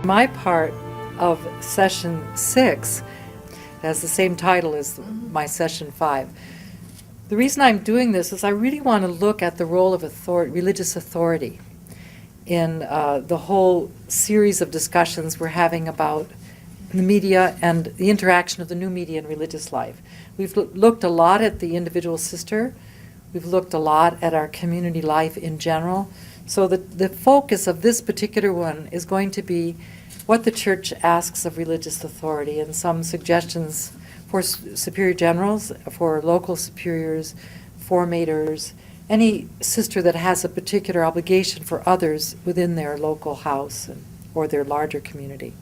My part of session 6 has the same title as my session 5. The reason I'm doing this is I really want to look at the role of religious authority in the whole series of discussions we're having about the media and the interaction of the new media in religious life. We've looked a lot at the individual sister. We've looked a lot at our community life in general. So the focus of this particular one is going to be what the church asks of religious authority and some suggestions for superior generals, for local superiors, formators, any sister that has a particular obligation for others within their local house or their larger community.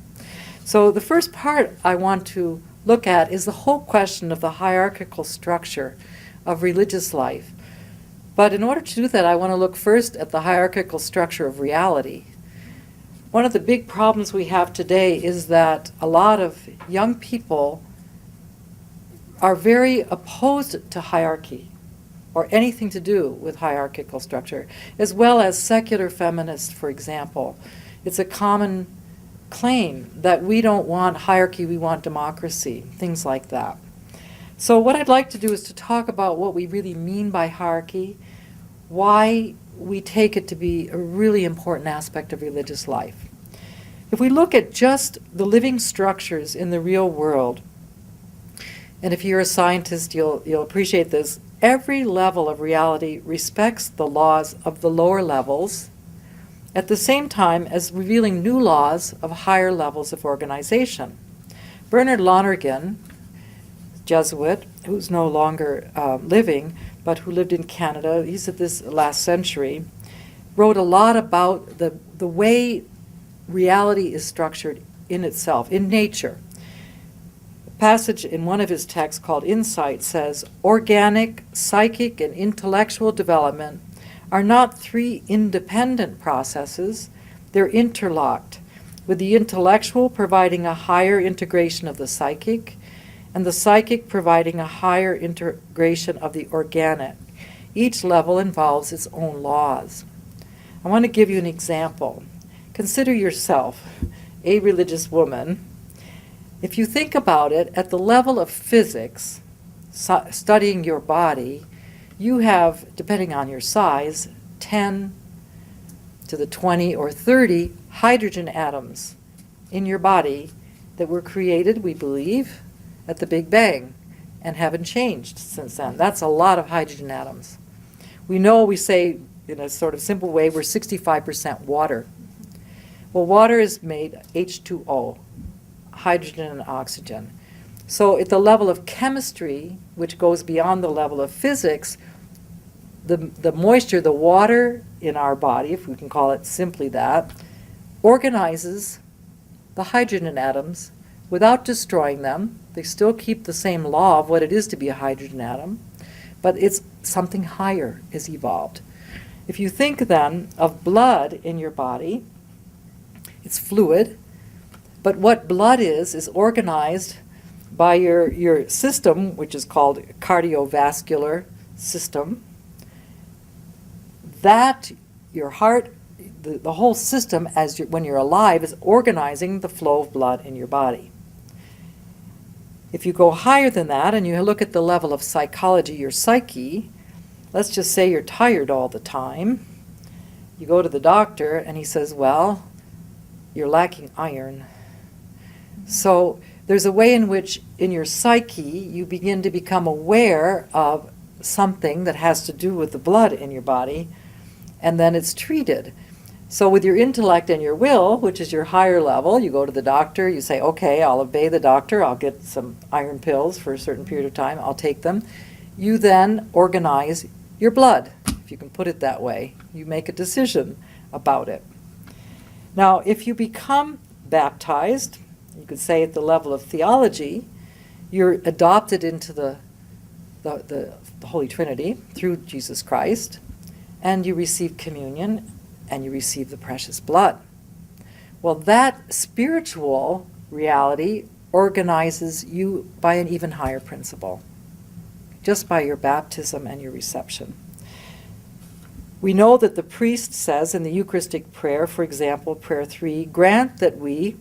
So the first part I want to look at is the whole question of the hierarchical structure of religious life. But in order to do that, I want to look first at the hierarchical structure of reality. One of the big problems we have today is that a lot of young people are very opposed to hierarchy or anything to do with hierarchical structure, as well as secular feminists, for example. It's a common claim that we don't want hierarchy, we want democracy, things like that. So what I'd like to do is to talk about what we really mean by hierarchy, why we take it to be a really important aspect of religious life. If we look at just the living structures in the real world, and if you're a scientist, you'll appreciate this, every level of reality respects the laws of the lower levels, at the same time as revealing new laws of higher levels of organization. Bernard Lonergan, Jesuit, who's no longer living, but who lived in Canada, he's at this last century, wrote a lot about the way reality is structured in itself, in nature. A passage in one of his texts called Insight says, organic, psychic, and intellectual development are not three independent processes, they're interlocked, with the intellectual providing a higher integration of the psychic, and the psychic providing a higher integration of the organic. Each level involves its own laws. I want to give you an example. Consider yourself a religious woman. If you think about it, at the level of physics, studying your body, you have, depending on your size, 10 to the 20 or 30 hydrogen atoms in your body that were created, we believe, at the Big Bang and haven't changed since then. That's a lot of hydrogen atoms. We know, we say in a sort of simple way, we're 65% water. Well, water is made H2O, hydrogen and oxygen. So at the level of chemistry, which goes beyond the level of physics, the moisture, the water in our body, if we can call it simply that, organizes the hydrogen atoms without destroying them. They still keep the same law of what it is to be a hydrogen atom, but it's something higher is evolved. If you think then of blood in your body, it's fluid, but what blood is organized by your system, which is called cardiovascular system. That, your heart, the whole system, when you're alive, is organizing the flow of blood in your body. If you go higher than that and you look at the level of psychology, your psyche, let's just say you're tired all the time. You go to the doctor and he says, well, you're lacking iron. So there's a way in which in your psyche you begin to become aware of something that has to do with the blood in your body, and then it's treated. So with your intellect and your will, which is your higher level, you go to the doctor, you say, okay, I'll obey the doctor, I'll get some iron pills for a certain period of time, I'll take them. You then organize your blood, if you can put it that way. You make a decision about it. Now, if you become baptized, you could say at the level of theology, you're adopted into the Holy Trinity through Jesus Christ, and you receive communion, and you receive the precious blood. Well, that spiritual reality organizes you by an even higher principle, just by your baptism and your reception. We know that the priest says in the Eucharistic prayer, for example, prayer 3, grant that we,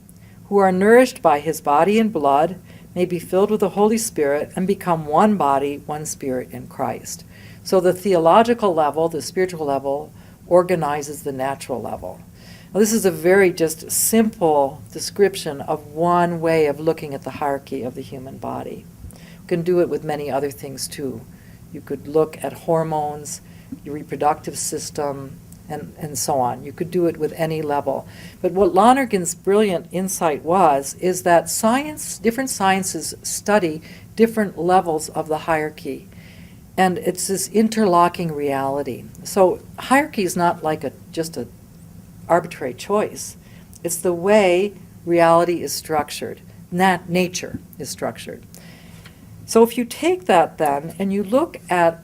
who are nourished by his body and blood, may be filled with the Holy Spirit and become one body, one spirit in Christ. So the theological level, the spiritual level, organizes the natural level. Now, this is a very just simple description of one way of looking at the hierarchy of the human body. You can do it with many other things too. You could look at hormones, your reproductive system, and so on. You could do it with any level. But what Lonergan's brilliant insight is that different sciences study different levels of the hierarchy. And it's this interlocking reality. So hierarchy is not like just an arbitrary choice. It's the way reality is structured, nature is structured. So if you take that then and you look at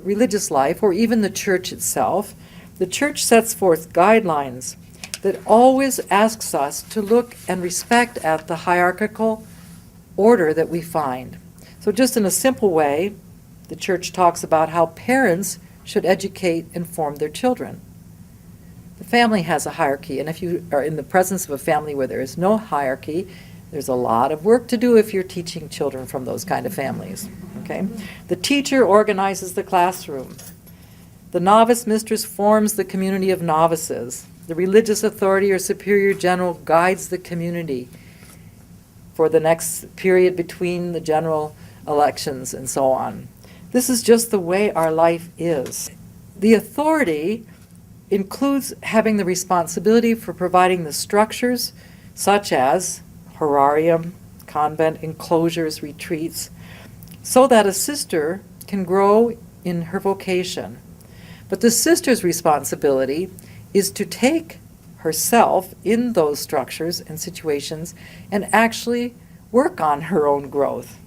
religious life, or even the church itself, the church sets forth guidelines that always asks us to look and respect at the hierarchical order that we find. So just in a simple way, the church talks about how parents should educate and form their children. The family has a hierarchy, and if you are in the presence of a family where there is no hierarchy, there's a lot of work to do if you're teaching children from those kind of families. Okay? The teacher organizes the classroom. The novice mistress forms the community of novices. The religious authority or superior general guides the community for the next period between the general elections and so on. This is just the way our life is. The authority includes having the responsibility for providing the structures such as horarium, convent, enclosures, retreats, so that a sister can grow in her vocation. But the sister's responsibility is to take herself in those structures and situations and actually work on her own growth.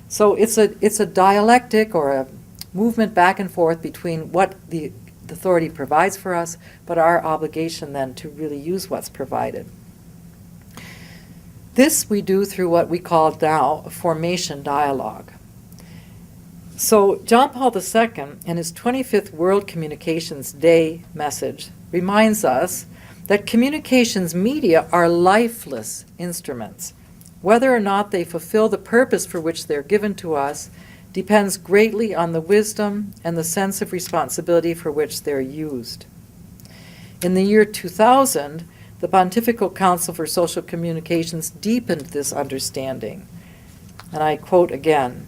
So it's a dialectic or a movement back and forth between what the authority provides for us, but our obligation then to really use what's provided. This we do through what we call now a formation dialogue. So John Paul II, in his 25th World Communications Day message, reminds us that communications media are lifeless instruments. Whether or not they fulfill the purpose for which they're given to us depends greatly on the wisdom and the sense of responsibility for which they're used. In the year 2000, the Pontifical Council for Social Communications deepened this understanding. And I quote again,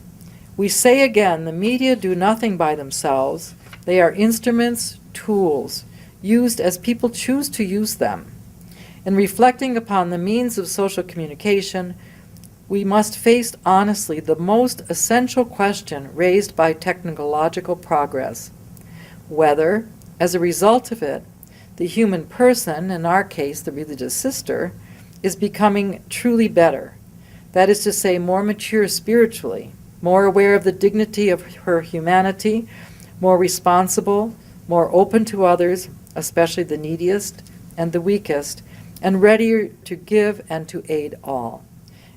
"We say again, the media do nothing by themselves. They are instruments, tools, used as people choose to use them. In reflecting upon the means of social communication, we must face honestly the most essential question raised by technological progress, whether, as a result of it, the human person, in our case the religious sister, is becoming truly better, that is to say, more mature spiritually, more aware of the dignity of her humanity, more responsible, more open to others, especially the neediest and the weakest, and readier to give and to aid all."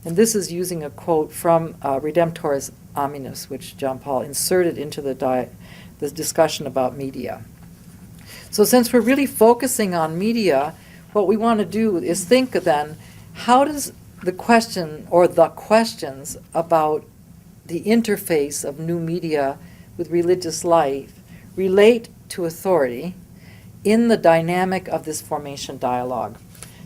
And this is using a quote from Redemptoris Aminus, which John Paul inserted into the discussion about media. So since we're really focusing on media, what we want to do is think then, how does the question or the questions about the interface of new media with religious life relate to authority in the dynamic of this formation dialogue?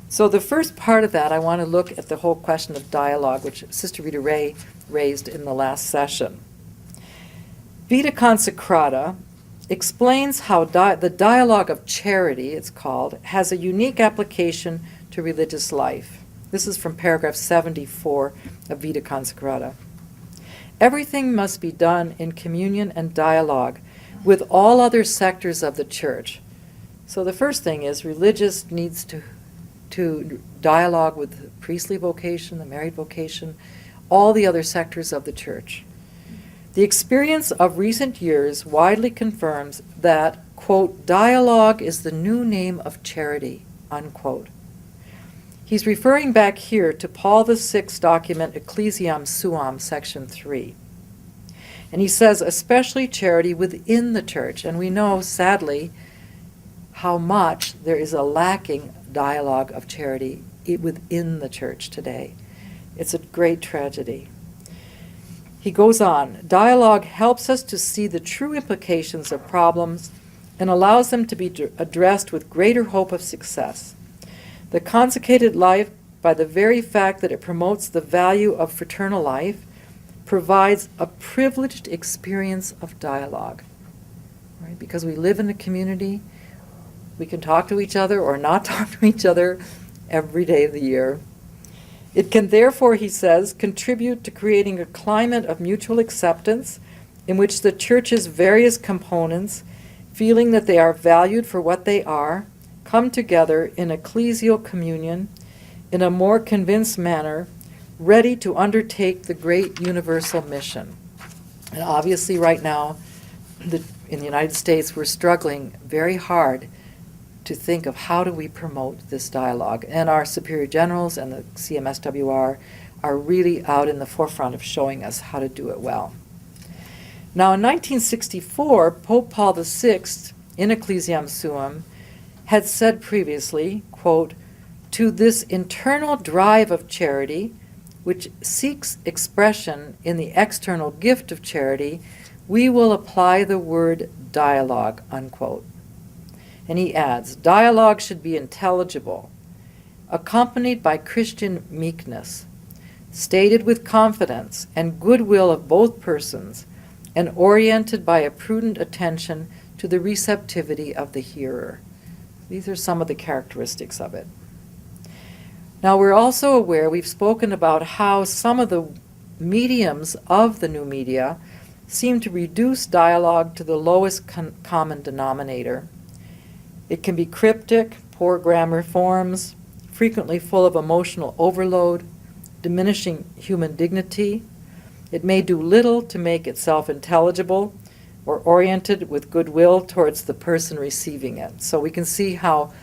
So the first part of that, I want to look at the whole question of dialogue, which Sister Rita Ray raised in the last session. Vita Consecrata explains how the dialogue of charity, it's called, has a unique application to religious life. This is from paragraph 74 of Vita Consecrata. "Everything must be done in communion and dialogue with all other sectors of the church." So the first thing is religious needs to dialogue with the priestly vocation, the married vocation, all the other sectors of the church. The experience of recent years widely confirms that, quote, "dialogue is the new name of charity," unquote. He's referring back here to Paul VI's document Ecclesiam Suam, section 3. And he says, especially charity within the church. And we know, sadly, how much there is a lacking dialogue of charity within the church today. It's a great tragedy. He goes on, dialogue helps us to see the true implications of problems and allows them to be addressed with greater hope of success. The consecrated life, by the very fact that it promotes the value of fraternal life, provides a privileged experience of dialogue. Right? Because we live in a community, we can talk to each other or not talk to each other every day of the year. It can therefore, he says, contribute to creating a climate of mutual acceptance in which the church's various components, feeling that they are valued for what they are, come together in ecclesial communion in a more convinced manner, ready to undertake the great universal mission. And obviously right now, in the United States, we're struggling very hard to think of how do we promote this dialogue. And our superior generals and the CMSWR are really out in the forefront of showing us how to do it well. Now in 1964, Pope Paul VI, in Ecclesiam Suum, had said previously, quote, "To this internal drive of charity, which seeks expression in the external gift of charity, we will apply the word dialogue," unquote. And he adds, dialogue should be intelligible, accompanied by Christian meekness, stated with confidence and goodwill of both persons, and oriented by a prudent attention to the receptivity of the hearer. These are some of the characteristics of it. Now we're also aware, we've spoken about how some of the mediums of the new media seem to reduce dialogue to the lowest common denominator. It can be cryptic, poor grammar forms, frequently full of emotional overload, diminishing human dignity. It may do little to make itself intelligible or oriented with goodwill towards the person receiving it. So we can see how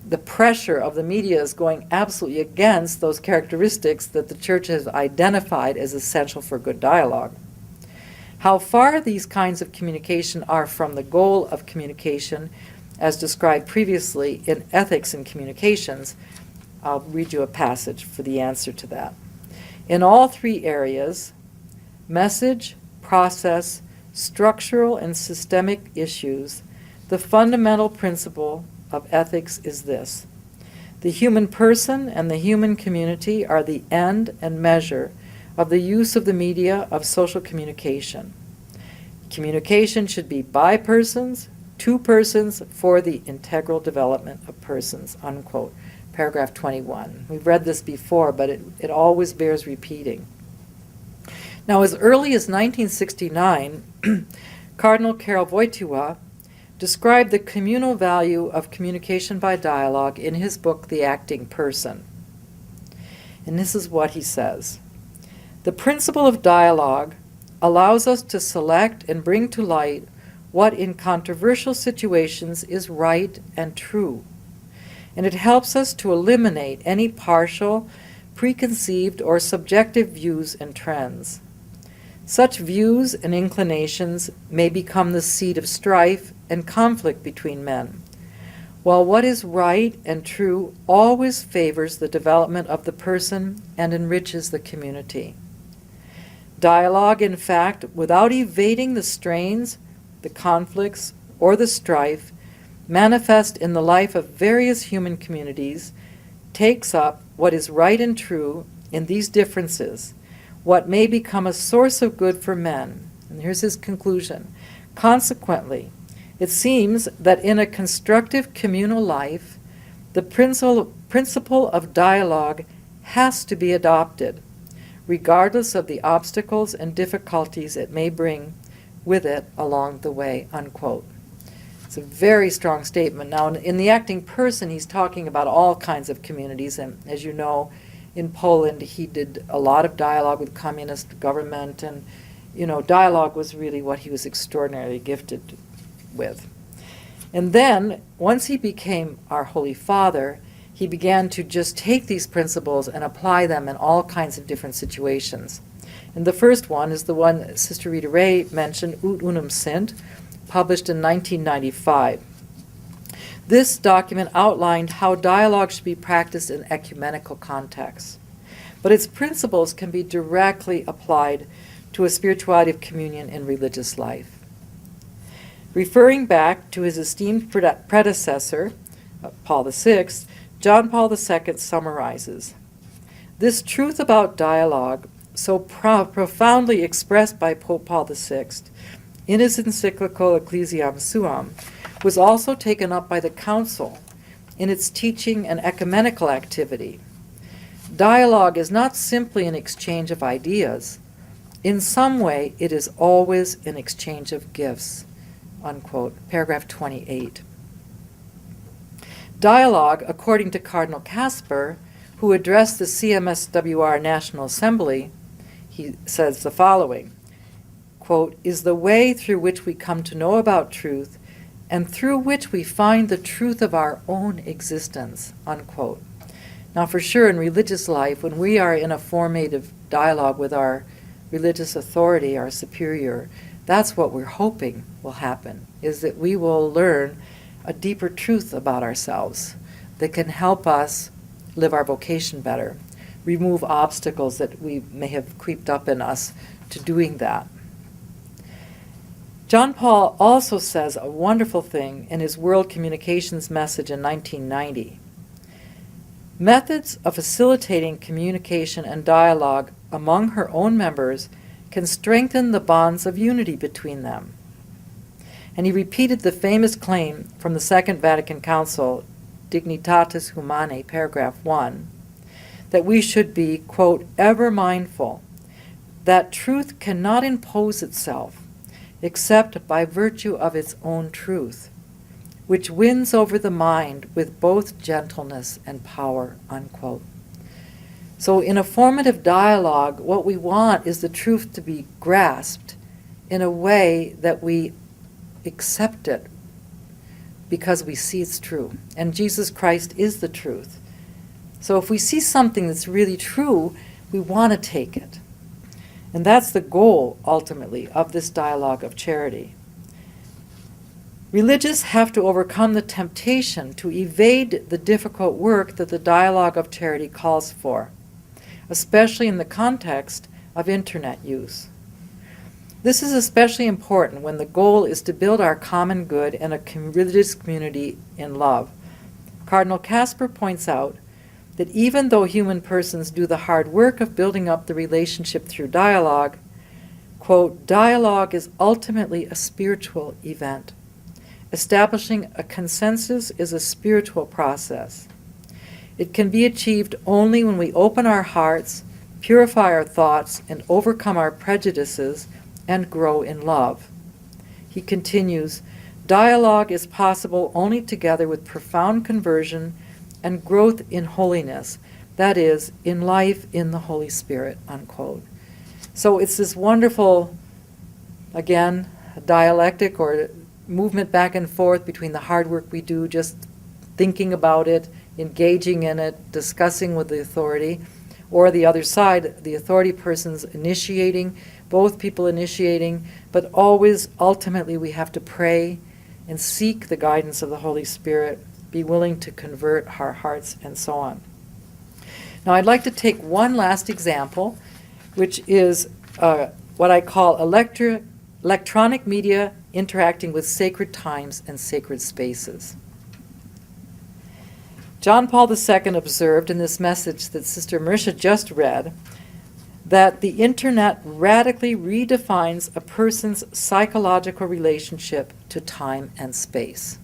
the pressure of the media is going absolutely against those characteristics that the church has identified as essential for good dialogue. How far these kinds of communication are from the goal of communication, as described previously in Ethics and Communications, I'll read you a passage for the answer to that. In all three areas, message, process, structural and systemic issues, the fundamental principle of ethics is this: the human person and the human community are the end and measure of the use of the media of social communication. Communication should be by persons, to persons, for the integral development of persons, unquote. Paragraph 21. We've read this before, but it always bears repeating. Now, as early as 1969, Cardinal Karol Wojtyła described the communal value of communication by dialogue in his book, The Acting Person. And this is what he says: the principle of dialogue allows us to select and bring to light what in controversial situations is right and true, and it helps us to eliminate any partial, preconceived, or subjective views and trends. Such views and inclinations may become the seed of strife and conflict between men, while what is right and true always favors the development of the person and enriches the community. Dialogue, in fact, without evading the strains, the conflicts, or the strife manifest in the life of various human communities, takes up what is right and true in these differences, what may become a source of good for men. And here's his conclusion. Consequently, it seems that in a constructive communal life, the principle of dialogue has to be adopted, regardless of the obstacles and difficulties it may bring with it along the way, unquote. It's a very strong statement. Now, in The Acting Person, he's talking about all kinds of communities, and as you know, in Poland, he did a lot of dialogue with communist government, and, dialogue was really what he was extraordinarily gifted with. And then, once he became our Holy Father, he began to just take these principles and apply them in all kinds of different situations. And the first one is the one Sister Rita Ray mentioned, Ut Unum Sint, published in 1995. This document outlined how dialogue should be practiced in ecumenical contexts, but its principles can be directly applied to a spirituality of communion in religious life. Referring back to his esteemed predecessor, Paul VI, John Paul II summarizes, "This truth about dialogue, so profoundly expressed by Pope Paul VI in his encyclical Ecclesiam Suam, was also taken up by the Council in its teaching and ecumenical activity. Dialogue is not simply an exchange of ideas. In some way, it is always an exchange of gifts." Unquote. Paragraph 28. Dialogue, according to Cardinal Casper, who addressed the CMSWR National Assembly, he says the following, quote, "is the way through which we come to know about truth and through which we find the truth of our own existence," unquote. Now, for sure, in religious life, when we are in a formative dialogue with our religious authority, our superior, that's what we're hoping will happen, is that we will learn a deeper truth about ourselves that can help us live our vocation better, remove obstacles that we may have creeped up in us to doing that. John Paul also says a wonderful thing in his World Communications message in 1990. "Methods of facilitating communication and dialogue among her own members can strengthen the bonds of unity between them." And he repeated the famous claim from the Second Vatican Council, Dignitatis Humanae, paragraph 1, that we should be, quote, "ever mindful that truth cannot impose itself except by virtue of its own truth, which wins over the mind with both gentleness and power," unquote. So in a formative dialogue, what we want is the truth to be grasped in a way that we accept it because we see it's true. And Jesus Christ is the truth. So if we see something that's really true, we want to take it. And that's the goal, ultimately, of this dialogue of charity. Religious have to overcome the temptation to evade the difficult work that the dialogue of charity calls for, especially in the context of internet use. This is especially important when the goal is to build our common good and a religious community in love. Cardinal Casper points out that even though human persons do the hard work of building up the relationship through dialogue, quote, "dialogue is ultimately a spiritual event. Establishing a consensus is a spiritual process. It can be achieved only when we open our hearts, purify our thoughts, and overcome our prejudices and grow in love." He continues, "Dialogue is possible only together with profound conversion and growth in holiness, that is, in life in the Holy Spirit," unquote. So it's this wonderful, again, dialectic or movement back and forth between the hard work we do, just thinking about it, engaging in it, discussing with the authority, or the other side, the authority person's initiating, both people initiating, but always, ultimately, we have to pray and seek the guidance of the Holy Spirit, be willing to convert our hearts, and so on. Now, I'd like to take one last example, which is what I call electronic media interacting with sacred times and sacred spaces. John Paul II observed in this message that Sister Marisha just read that the internet radically redefines a person's psychological relationship to time and space.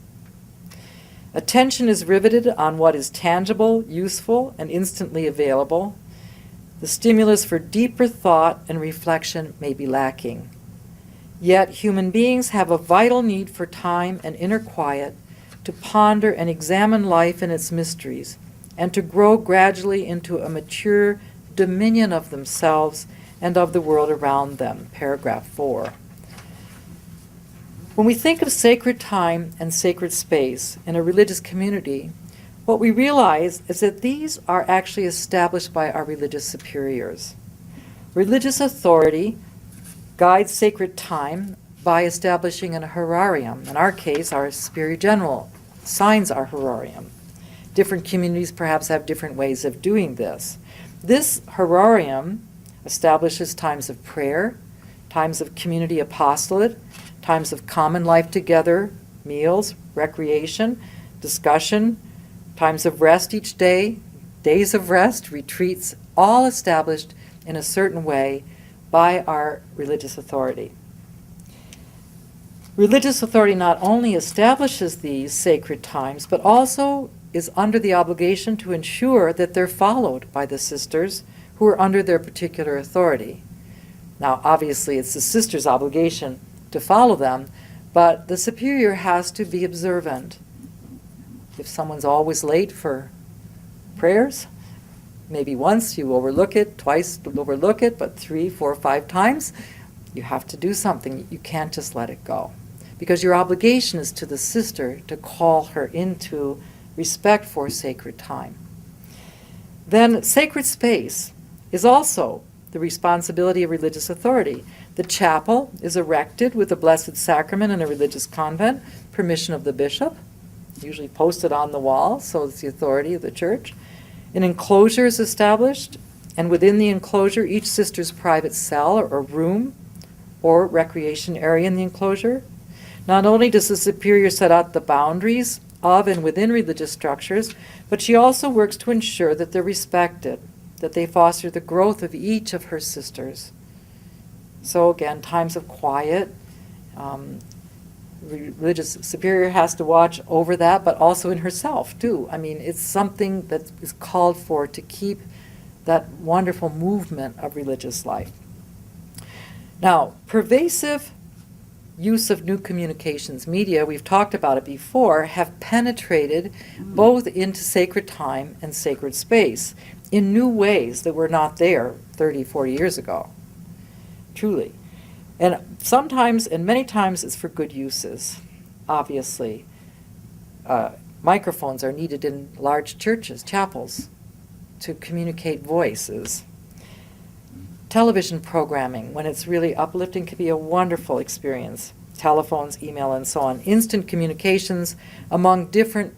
Attention is riveted on what is tangible, useful, and instantly available. The stimulus for deeper thought and reflection may be lacking. Yet human beings have a vital need for time and inner quiet to ponder and examine life and its mysteries, and to grow gradually into a mature dominion of themselves and of the world around them. Paragraph 4. When we think of sacred time and sacred space in a religious community, what we realize is that these are actually established by our religious superiors. Religious authority guides sacred time by establishing an horarium, in our case, our superior general signs our horarium. Different communities perhaps have different ways of doing this. This horarium establishes times of prayer, times of community apostolate, times of common life together, meals, recreation, discussion, times of rest each day, days of rest, retreats, all established in a certain way by our religious authority. Religious authority not only establishes these sacred times, but also is under the obligation to ensure that they're followed by the sisters who are under their particular authority. Now, obviously, it's the sister's obligation to follow them, but the superior has to be observant. If someone's always late for prayers, maybe once you overlook it, twice you overlook it, but 3, 4, 5 times, you have to do something. You can't just let it go. Because your obligation is to the sister to call her into respect for sacred time. Then sacred space is also the responsibility of religious authority. The chapel is erected with the Blessed Sacrament in a religious convent, permission of the bishop, usually posted on the wall, so it's the authority of the church. An enclosure is established, and within the enclosure, each sister's private cell or room or recreation area in the enclosure. Not only does the superior set out the boundaries of and within religious structures, but she also works to ensure that they're respected, that they foster the growth of each of her sisters. So again, times of quiet, religious superior has to watch over that, but also in herself too. I mean, it's something that is called for to keep that wonderful movement of religious life. Now, pervasive use of new communications media, we've talked about it before, have penetrated both into sacred time and sacred space in new ways that were not there 30, 40 years ago. Truly. And sometimes, and many times, it's for good uses, obviously. Microphones are needed in large churches, chapels, to communicate voices. Television programming, when it's really uplifting, can be a wonderful experience. Telephones, email, and so on. Instant communications among different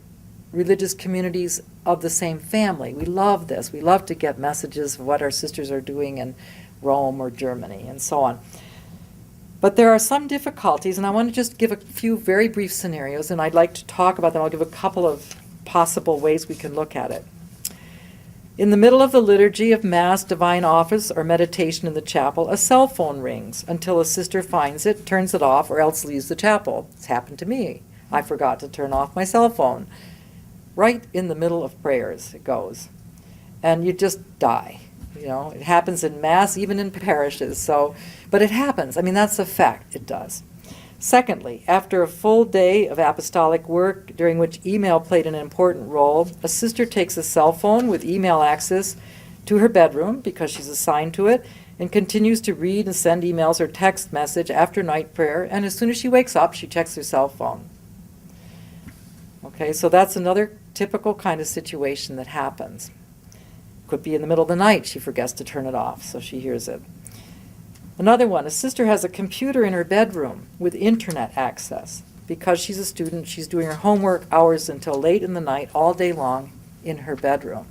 religious communities of the same family. We love this. We love to get messages of what our sisters are doing in Rome or Germany and so on. But there are some difficulties, and I want to just give a few very brief scenarios, and I'd like to talk about them. I'll give a couple of possible ways we can look at it. In the middle of the liturgy of Mass, divine office, or meditation in the chapel, a cell phone rings until a sister finds it, turns it off, or else leaves the chapel. It's happened to me. I forgot to turn off my cell phone. Right in the middle of prayers it goes. And you just die. You know, it happens in Mass, even in parishes. But it happens. I mean, that's a fact. It does. Secondly, after a full day of apostolic work, during which email played an important role, a sister takes a cell phone with email access to her bedroom, because she's assigned to it, and continues to read and send emails or text message after night prayer, and as soon as she wakes up, she checks her cell phone. Okay, so that's another typical kind of situation that happens. Could be in the middle of the night, she forgets to turn it off, so she hears it. Another one, a sister has a computer in her bedroom with internet access. Because she's a student, she's doing her homework hours until late in the night, all day long, in her bedroom.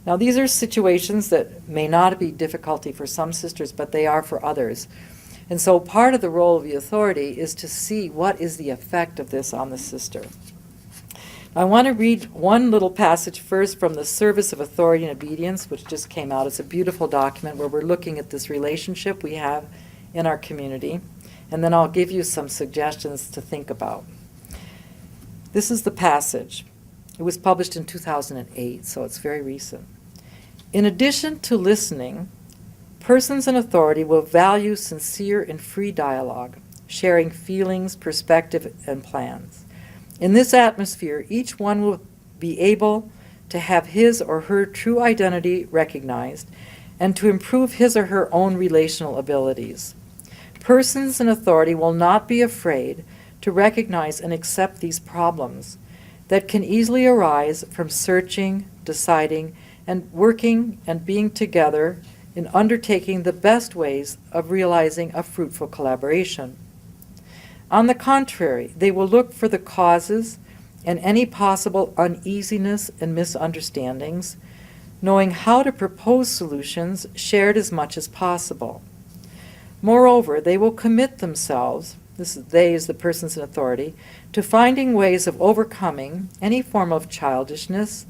Now, these are situations that may not be difficulty for some sisters, but they are for others. And so part of the role of the authority is to see what is the effect of this on the sister. I want to read one little passage first from the Service of Authority and Obedience, which just came out. It's a beautiful document where we're looking at this relationship we have in our community. And then I'll give you some suggestions to think about. This is the passage. It was published in 2008, so it's very recent. In addition to listening, persons in authority will value sincere and free dialogue, sharing feelings, perspective, and plans. In this atmosphere, each one will be able to have his or her true identity recognized and to improve his or her own relational abilities. Persons in authority will not be afraid to recognize and accept these problems that can easily arise from searching, deciding, and working and being together in undertaking the best ways of realizing a fruitful collaboration. On the contrary, they will look for the causes and any possible uneasiness and misunderstandings, knowing how to propose solutions shared as much as possible. Moreover, they will commit themselves, this is they as the persons in authority, to finding ways of overcoming any form of childishness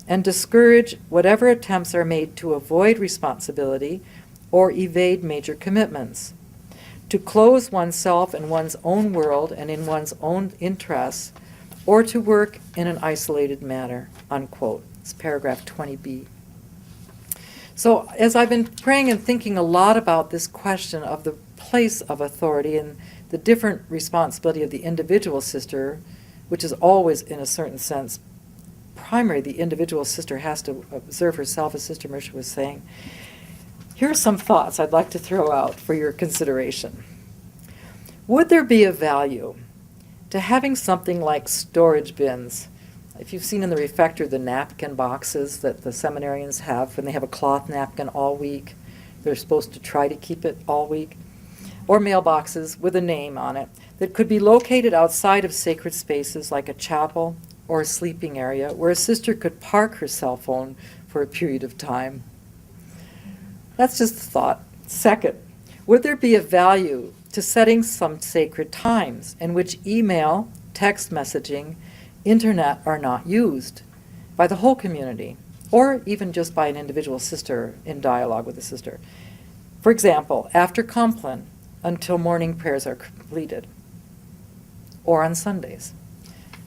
and discourage whatever attempts are made to avoid responsibility or evade major commitments. To close oneself in one's own world and in one's own interests, or to work in an isolated manner, unquote. It's paragraph 20b. So as I've been praying and thinking a lot about this question of the place of authority and the different responsibility of the individual sister, which is always, in a certain sense, primary, the individual sister has to observe herself, as Sister Mersha was saying. Here are some thoughts I'd like to throw out for your consideration. Would there be a value to having something like storage bins? If you've seen in the refector the napkin boxes that the seminarians have, when they have a cloth napkin all week, they're supposed to try to keep it all week, or mailboxes with a name on it that could be located outside of sacred spaces like a chapel or a sleeping area where a sister could park her cell phone for a period of time. That's just a thought. Second, would there be a value to setting some sacred times in which email, text messaging, internet are not used by the whole community, or even just by an individual sister in dialogue with a sister? For example, after Compline until morning prayers are completed, or on Sundays.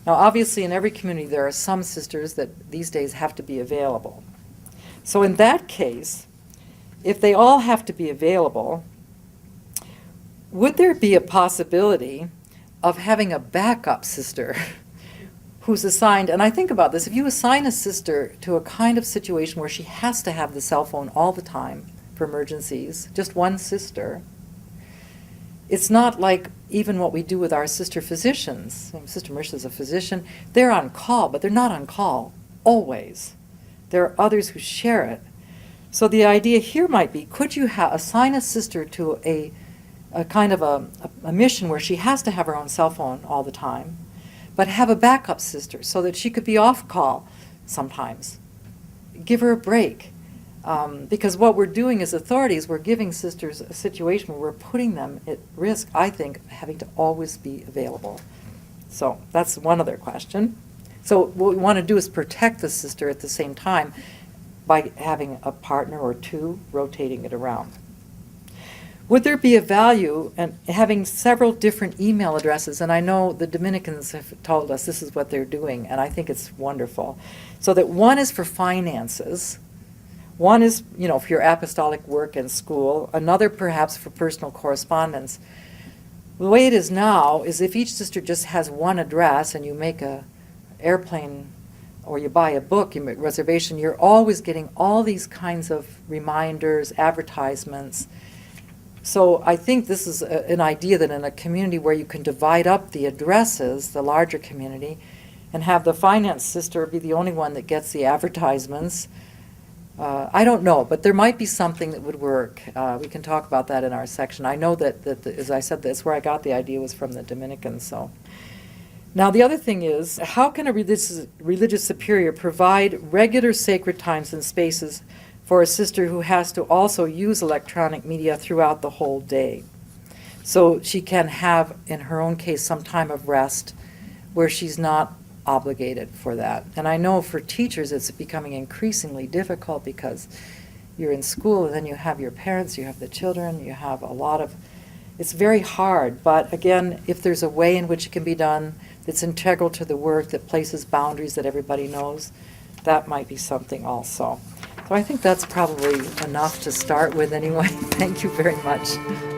Now, obviously, in every community, there are some sisters that these days have to be available. So in that case, if they all have to be available, would there be a possibility of having a backup sister who's assigned, and I think about this, if you assign a sister to a kind of situation where she has to have the cell phone all the time for emergencies, just one sister, it's not like even what we do with our sister physicians. Sister Mersha is a physician. They're on call, but they're not on call always. There are others who share it. So the idea here might be, could you assign a sister to a kind of a mission where she has to have her own cell phone all the time, but have a backup sister so that she could be off call sometimes. Give her a break. Because what we're doing as authorities, we're giving sisters a situation where we're putting them at risk, I think, of having to always be available. So that's one other question. So what we want to do is protect the sister at the same time by having a partner or two rotating it around. Would there be a value in having several different email addresses? And I know the Dominicans have told us this is what they're doing, and I think it's wonderful. So that one is for finances, one is, for your apostolic work and school, another perhaps for personal correspondence. The way it is now is if each sister just has one address and you make a airplane or you buy a book, you make a reservation, you're always getting all these kinds of reminders, advertisements. So I think this is an idea that in a community where you can divide up the addresses, the larger community, and have the finance sister be the only one that gets the advertisements. I don't know, but there might be something that would work. We can talk about that in our section. I know that as I said, that's where I got the idea was from the Dominicans. So now the other thing is, how can a religious superior provide regular sacred times and spaces for a sister who has to also use electronic media throughout the whole day? So she can have, in her own case, some time of rest where she's not obligated for that. And I know for teachers it's becoming increasingly difficult because you're in school and then you have your parents, you have the children, you have a lot of, it's very hard. But again, if there's a way in which it can be done that's integral to the work, that places boundaries that everybody knows, that might be something also. So I think that's probably enough to start with anyway. Thank you very much.